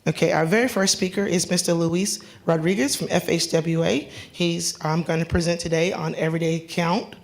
Okay, our very first speaker is Mr. Luis Rodriguez from FHWA. He's going to present today on Everyday Count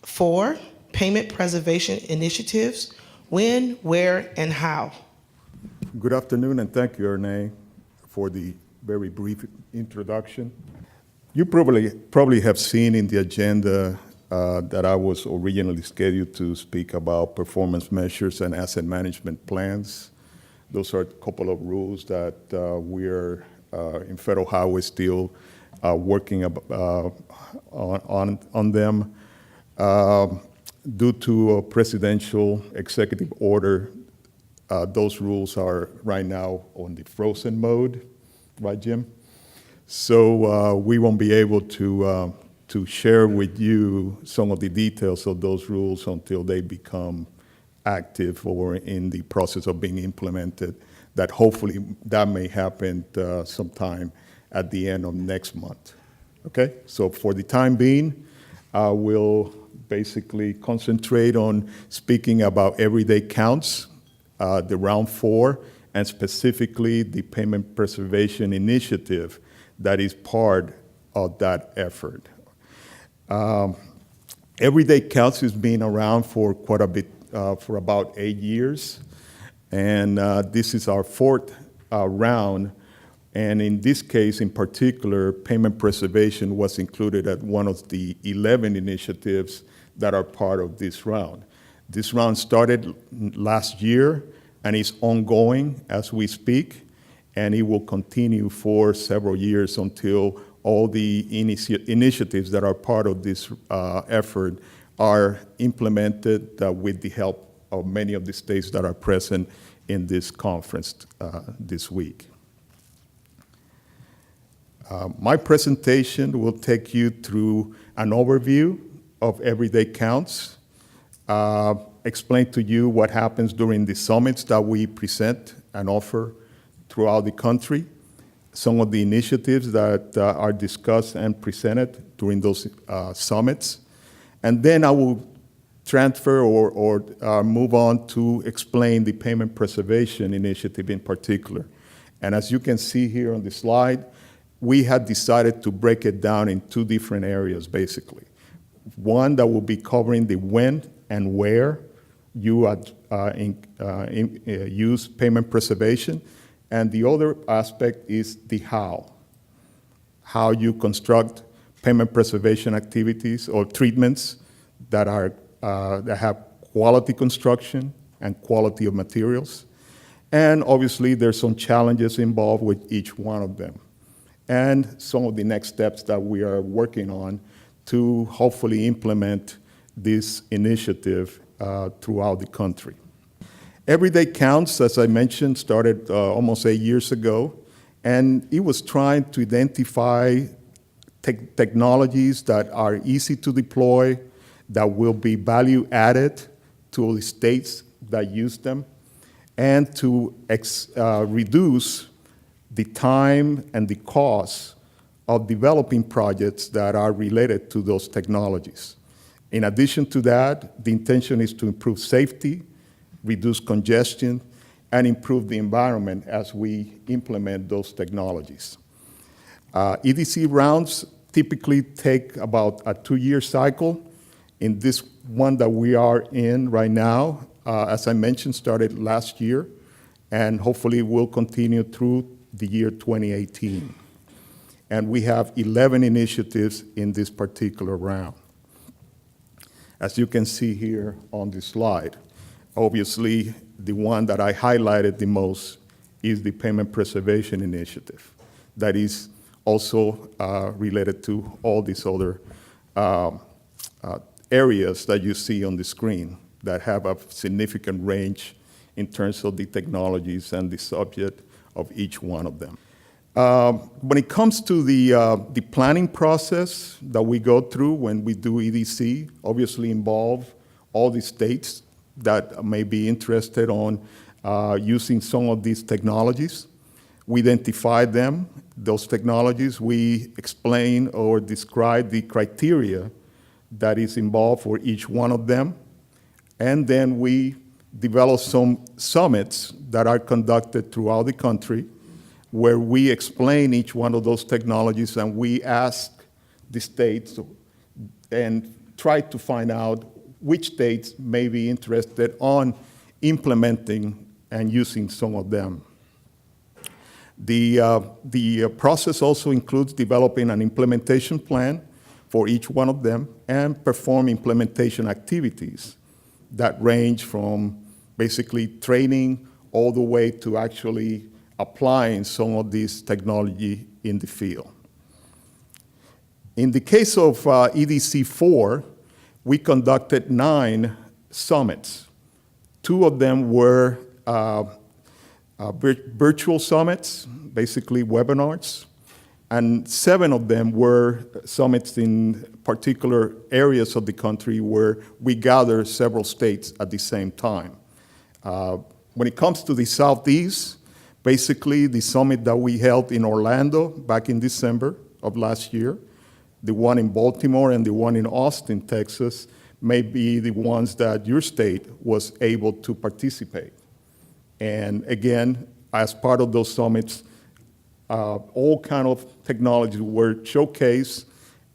for Payment Preservation Initiatives, when, where, and how. Good afternoon, and thank you, Ernest, for the very brief introduction. You probably have seen in the agenda that I was originally scheduled to speak about performance measures and asset management plans. Those are a couple of rules that we're in Federal Highway still working on them. Due to a presidential executive order, those rules are right now on the frozen mode, right, Jim? So we won't be able to share with you some of the details of those rules until they become active or in the process of being implemented. That hopefully that may happen sometime at the end of next month. Okay, so for the time being, we'll basically concentrate on speaking about everyday counts, the round 4, and specifically the Payment Preservation Initiative that is part of that effort. Everyday counts has been around for quite a bit, for about 8 years, and this is our 4th round. And in this case, in particular, payment preservation was included as one of the 11 initiatives that are part of this round. This round started last year and is ongoing as we speak, and it will continue for several years until all the initiatives that are part of this effort are implemented with the help of many of the states that are present in this conference this week. My presentation will take you through an overview of everyday counts, explain to you what happens during the summits that we present and offer throughout the country, some of the initiatives that are discussed and presented during those summits, and then I will transfer or move on to explain the Payment Preservation Initiative in particular. And as you can see here on the slide, we had decided to break it down in 2 different areas, basically. One that will be covering the when and where you use payment preservation, and the other aspect is the how you construct payment preservation activities or treatments that have quality construction and quality of materials. And obviously, there's some challenges involved with each one of them, and some of the next steps that we are working on to hopefully implement this initiative throughout the country. Everyday Counts, as I mentioned, started almost 8 years ago, and it was trying to identify technologies that are easy to deploy, that will be value added to the states that use them, and to reduce the time and the cost of developing projects that are related to those technologies. In addition to that, the intention is to improve safety, reduce congestion, and improve the environment as we implement those technologies. EDC rounds typically take about a 2-year cycle. In this one that we are in right now, as I mentioned, started last year, and hopefully will continue through the year 2018. And we have 11 initiatives in this particular round. As you can see here on the slide, obviously the one that I highlighted the most is the Payment Preservation Initiative. That is also related to all these other areas that you see on the screen that have a significant range in terms of the technologies and the subject of each one of them. When it comes to the planning process that we go through when we do EDC, obviously involve all the states that may be interested on using some of these technologies. We identify them, those technologies. We explain or describe the criteria that is involved for each one of them. And then we develop some summits that are conducted throughout the country where we explain each one of those technologies and we ask the states and try to find out which states may be interested on implementing and using some of them. The process also includes developing an implementation plan for each one of them and perform implementation activities that range from basically training all the way to actually applying some of this technology in the field. In the case of EDC 4, we conducted 9 summits. 2 of them were virtual summits, basically webinars, and 7 of them were summits in particular areas of the country where we gather several states at the same time. When it comes to the Southeast, basically the summit that we held in Orlando back in December of last year, the one in Baltimore and the one in Austin, Texas, may be the ones that your state was able to participate. And again, as part of those summits, all kind of technologies were showcased,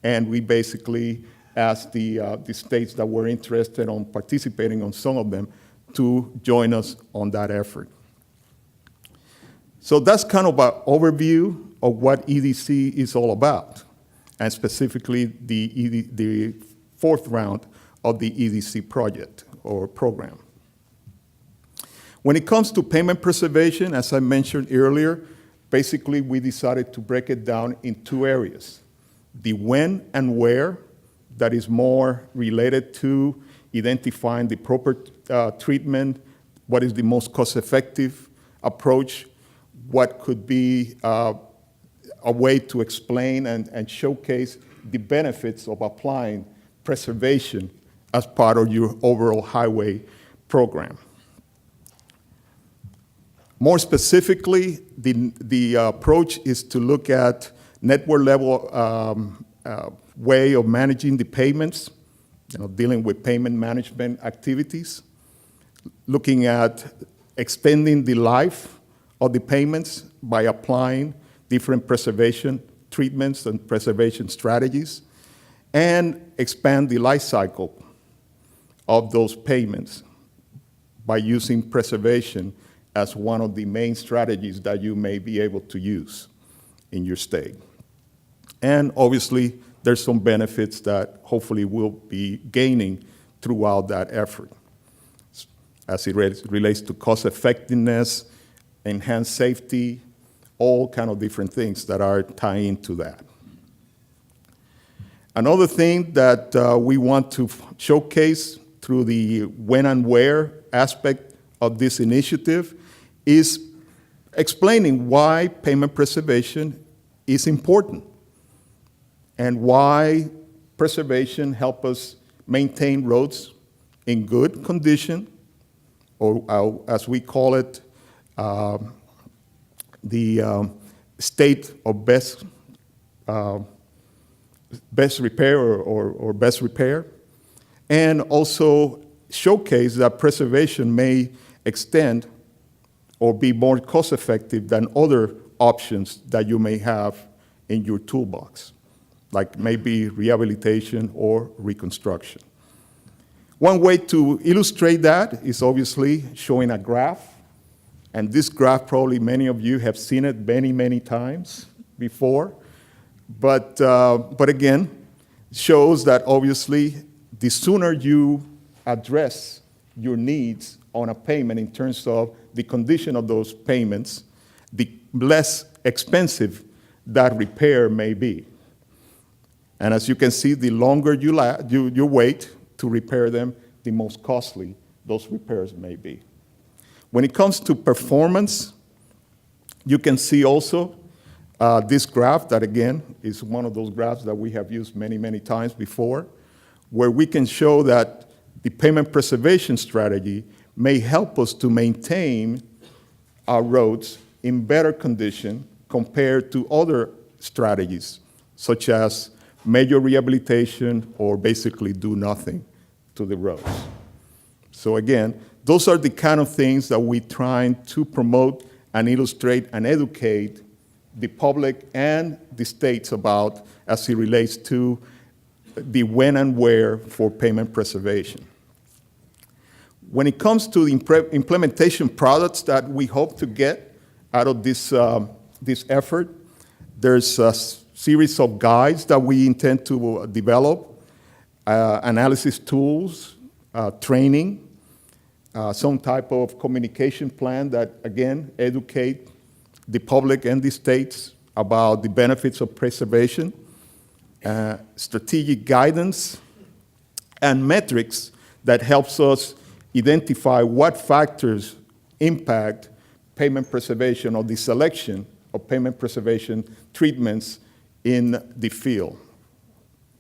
and we basically asked the states that were interested on participating on some of them to join us on that effort. So that's kind of an overview of what EDC is all about, and specifically the 4th round of the EDC project or program. When it comes to payment preservation, as I mentioned earlier, basically we decided to break it down in 2 areas. The when and where, that is more related to identifying the proper treatment, what is the most cost-effective approach, what could be a way to explain and showcase the benefits of applying preservation as part of your overall highway program. More specifically, the approach is to look at network level way of managing the payments, dealing with payment management activities, looking at extending the life of the payments by applying different preservation treatments and preservation strategies, and expand the life cycle of those payments by using preservation as one of the main strategies that you may be able to use in your state. And obviously, there's some benefits that hopefully we'll be gaining throughout that effort, as it relates to cost effectiveness, enhanced safety, all kind of different things that are tying into that. Another thing that we want to showcase through the when and where aspect of this initiative is explaining why payment preservation is important and why preservation helps us maintain roads in good condition, or as we call it, the state of best repair or best repair, and also showcase that preservation may extend or be more cost-effective than other options that you may have in your toolbox, like maybe rehabilitation or reconstruction. One way to illustrate that is obviously showing a graph. And this graph, probably many of you have seen it many, many times before. But again, shows that obviously the sooner you address your needs on a payment in terms of the condition of those payments, the less expensive that repair may be. And as you can see, the longer you wait to repair them, the most costly those repairs may be. When it comes to performance, you can see also this graph that, again, is one of those graphs that we have used many, many times before, where we can show that the payment preservation strategy may help us to maintain our roads in better condition compared to other strategies, such as major rehabilitation or basically do nothing to the roads. So again, those are the kind of things that we're trying to promote and illustrate and educate the public and the states about as it relates to the when and where for payment preservation. When it comes to the implementation products that we hope to get out of this effort, there's a series of guides that we intend to develop, analysis tools, training, some type of communication plan that, again, educate the public and the states about the benefits of preservation, strategic guidance, and metrics that helps us identify what factors impact pavement preservation or the selection of pavement preservation treatments in the field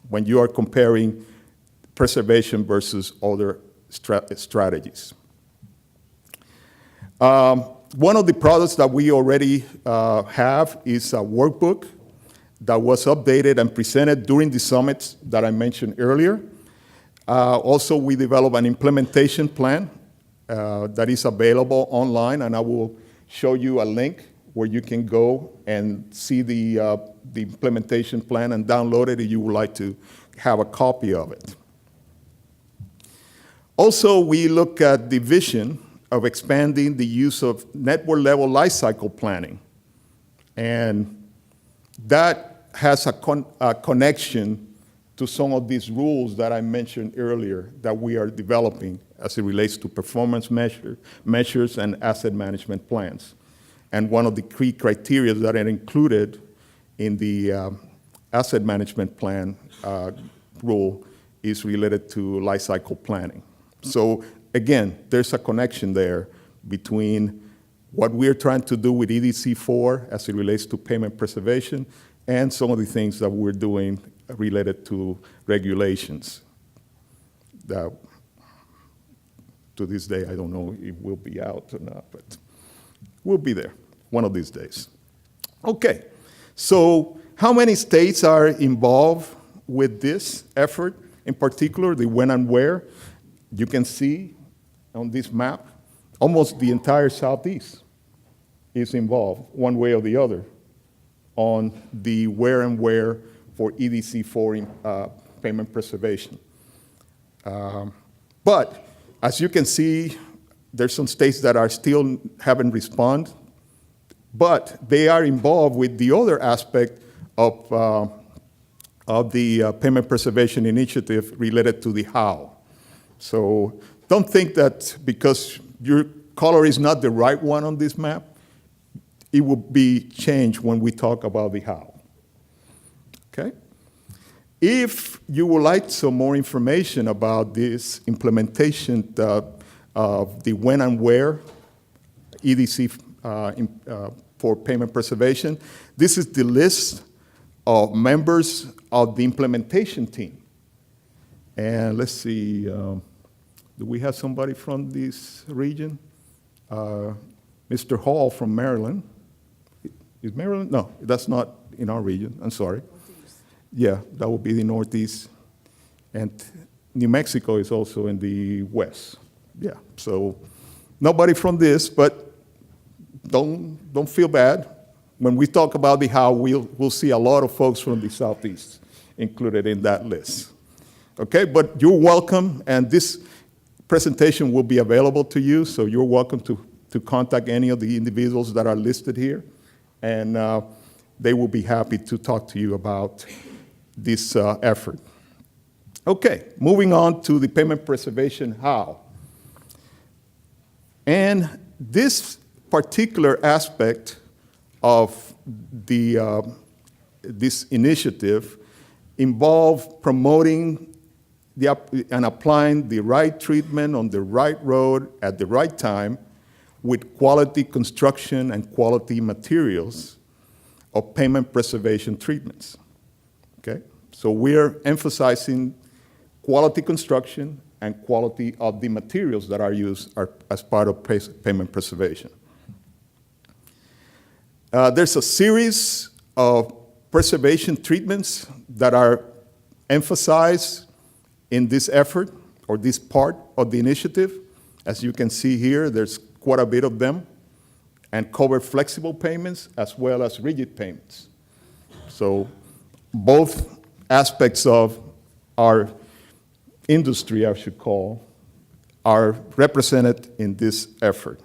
when you are comparing preservation versus other strategies. One of the products that we already have is a workbook that was updated and presented during the summits that I mentioned earlier. Also, we developed an implementation plan that is available online, and I will show you a link where you can go and see the implementation plan and download it if you would like to have a copy of it. Also, we look at the vision of expanding the use of network-level lifecycle planning, and that has a connection to some of these rules that I mentioned earlier that we are developing as it relates to performance measures and asset management plans. And one of the key criteria that are included in the asset management plan rule is related to life cycle planning. So again, there's a connection there between what we're trying to do with EDC 4 as it relates to payment preservation and some of the things that we're doing related to regulations. That, to this day, I don't know if we'll be out or not, but we'll be there one of these days. Okay, so how many states are involved with this effort, in particular, the when and where? You can see on this map, almost the entire Southeast is involved, one way or the other, on the where and where for EDC 4 payment preservation. But as you can see, there's some states that are still haven't responded, but they are involved with the other aspect of the payment preservation initiative related to the how. So don't think that because your color is not the right one on this map, it will be changed when we talk about the how. Okay? If you would like some more information about this implementation of the when and where EDC for payment preservation, this is the list of members of the implementation team. And let's see, do we have somebody from this region? Mr. Hall from Maryland. Is Maryland? No, that's not in our region, I'm sorry. Northeast. Yeah, that would be the Northeast. And New Mexico is also in the West. Yeah, so nobody from this, but don't feel bad. When we talk about the how, we'll see a lot of folks from the Southeast included in that list. Okay, but you're welcome, and this presentation will be available to you, so you're welcome to contact any of the individuals that are listed here, and they will be happy to talk to you about this effort. Okay, moving on to the payment preservation how. And this particular aspect of this initiative involve promoting and applying the right treatment on the right road at the right time with quality construction and quality materials of pavement preservation treatments. Okay? So we're emphasizing quality construction and quality of the materials that are used as part of pavement preservation. There's a series of preservation treatments that are emphasized in this effort, or this part of the initiative. As you can see here, there's quite a bit of them. and cover flexible payments as well as rigid payments. So both aspects of our industry, I should call, are represented in this effort.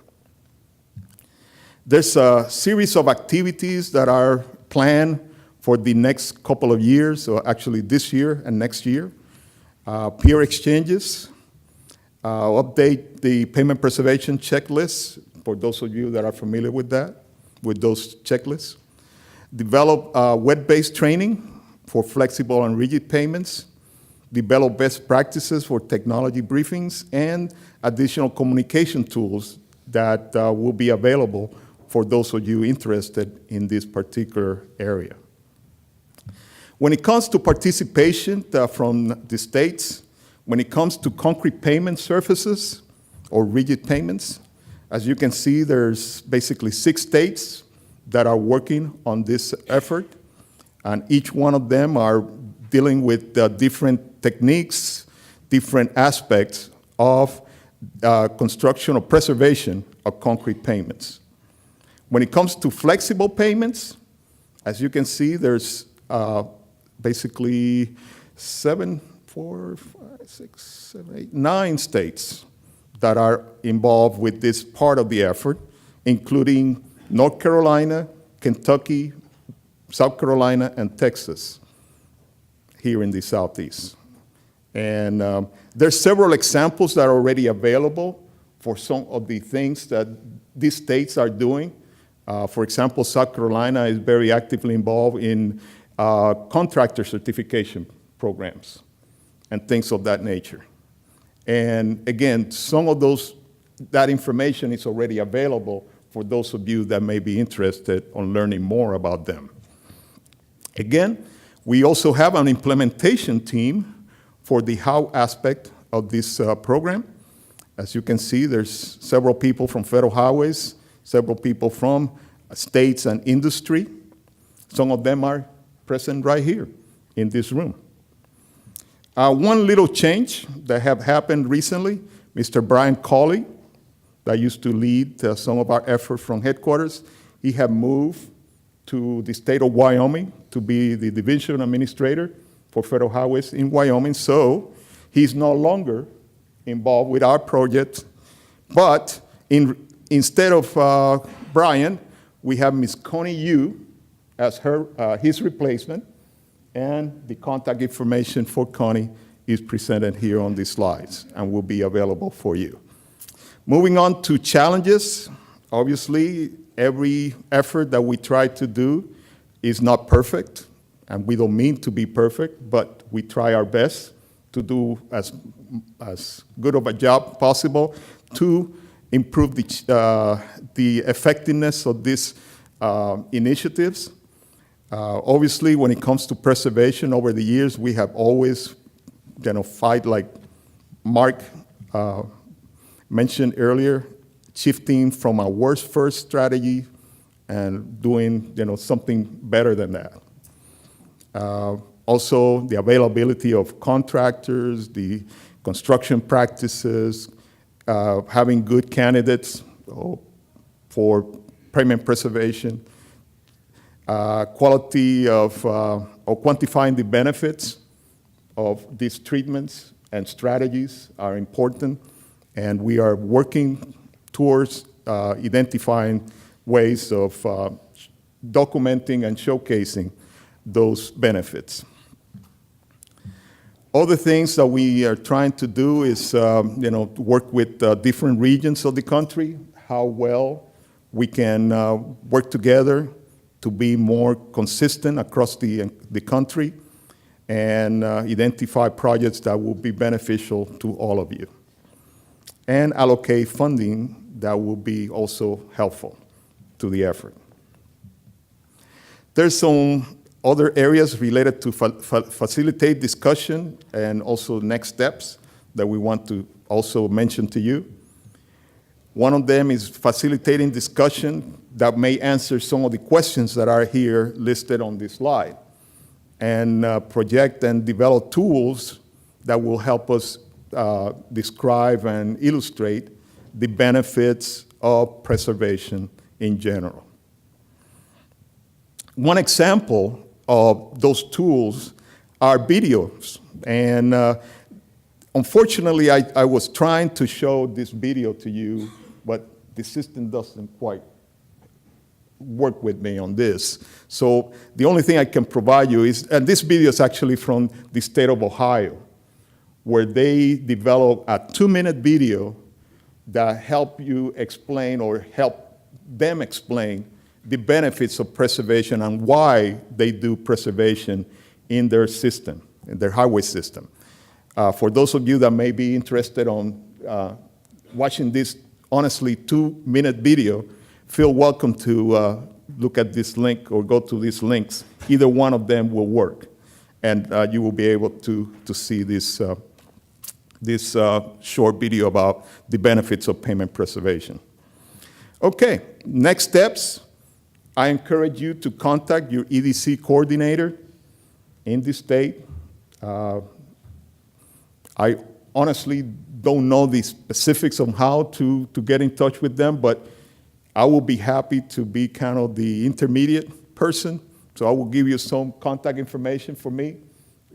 There's a series of activities that are planned for the next couple of years, or actually this year and next year. Peer exchanges, update the payment preservation checklist, for those of you that are familiar with that, with those checklists. Develop web-based training for flexible and rigid payments. Develop best practices for technology briefings and additional communication tools that will be available for those of you interested in this particular area. When it comes to participation from the states, when it comes to concrete payment surfaces or rigid payments, as you can see, there's basically 6 states that are working on this effort, and each one of them are dealing with different techniques, different aspects of construction or preservation of concrete payments. When it comes to flexible payments, as you can see, there's basically 9 states that are involved with this part of the effort, including North Carolina, Kentucky, South Carolina, and Texas here in the Southeast. And there's several examples that are already available for some of the things that these states are doing. For example, South Carolina is very actively involved in contractor certification programs and things of that nature. And again, some of that information is already available for those of you that may be interested in learning more about them. Again, we also have an implementation team for the how aspect of this program. As you can see, there's several people from Federal Highways, several people from states and industry. Some of them are present right here in this room. One little change that have happened recently, Mr. Brian Cawley, that used to lead some of our efforts from headquarters, he had moved to the state of Wyoming to be the division administrator for Federal Highways in Wyoming. So he's no longer involved with our project, but instead of Brian, we have Ms. Connie Yu as his replacement, and the contact information for Connie is presented here on these slides and will be available for you. Moving on to challenges, obviously every effort that we try to do is not perfect, and we don't mean to be perfect, but we try our best to do as good of a job possible to improve the effectiveness of these initiatives. Obviously, when it comes to preservation over the years, we have always, fight like Mark mentioned earlier, shifting from a worst first strategy and doing, something better than that. Also, the availability of contractors, the construction practices, having good candidates for pavement preservation, quality of, or quantifying the benefits of these treatments and strategies are important, and we are working towards identifying ways of documenting and showcasing those benefits. Other things that we are trying to do is, work with different regions of the country, how well we can work together to be more consistent across the country and identify projects that will be beneficial to all of you. And allocate funding that will be also helpful to the effort. There's some other areas related to facilitate discussion and also next steps that we want to also mention to you. One of them is facilitating discussion that may answer some of the questions that are here listed on this slide, and project and develop tools that will help us describe and illustrate the benefits of preservation in general. One example of those tools are videos. And unfortunately, I was trying to show this video to you, but the system doesn't quite work with me on this. So the only thing I can provide you is, and this video is actually from the state of Ohio, where they developed a 2-minute video that help you explain or help them explain the benefits of preservation and why they do preservation in their system, in their highway system. For those of you that may be interested on watching this honestly 2-minute video, feel welcome to look at this link or go to these links. Either one of them will work, and you will be able to see this, this short video about the benefits of pavement preservation. Okay, next steps. I encourage you to contact your EDC coordinator in the state. I honestly don't know the specifics on how to get in touch with them, but I will be happy to be kind of the intermediate person. So I will give you some contact information for me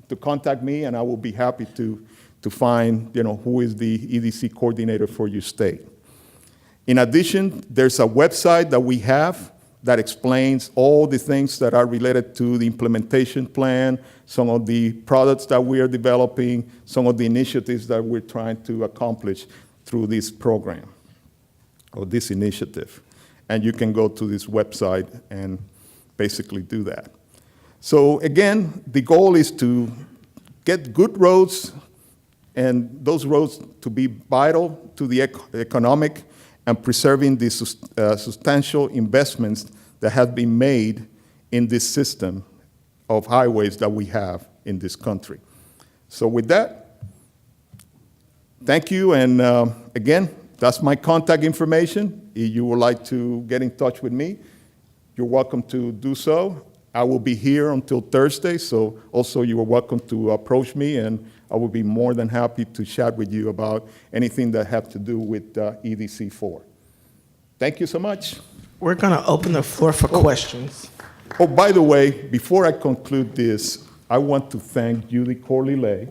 to contact me, and I will be happy to find, who is the EDC coordinator for your state. In addition, there's a website that we have that explains all the things that are related to the implementation plan, some of the products that we are developing, some of the initiatives that we're trying to accomplish through this program or this initiative. And you can go to this website and basically do that. So again, the goal is to get good roads, and those roads to be vital to the economic and preserving the substantial investments that have been made in this system of highways that we have in this country. So with that, thank you, and again, that's my contact information. If you would like to get in touch with me, you're welcome to do so. I will be here until Thursday, so also you are welcome to approach me, and I will be more than happy to chat with you about anything that has to do with EDC 4. Thank you so much. We're going to open the floor for questions. Oh, by the way, before I conclude this, I want to thank Judy Corley-Lay,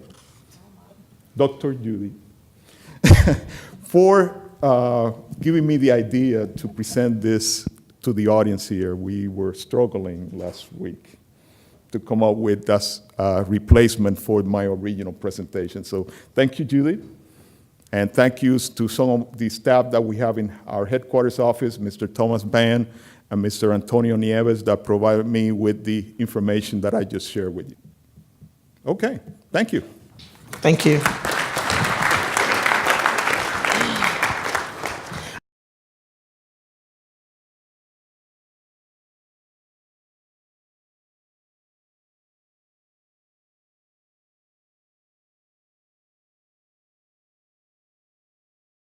Dr. Judy, for giving me the idea to present this to the audience here. We were struggling last week to come up with that replacement for my original presentation. So thank you, Judy. And thank yous to some of the staff that we have in our headquarters office, Mr. Thomas Ban and Mr. Antonio Nieves, that provided me with the information that I just shared with you. Okay, thank you. Thank you.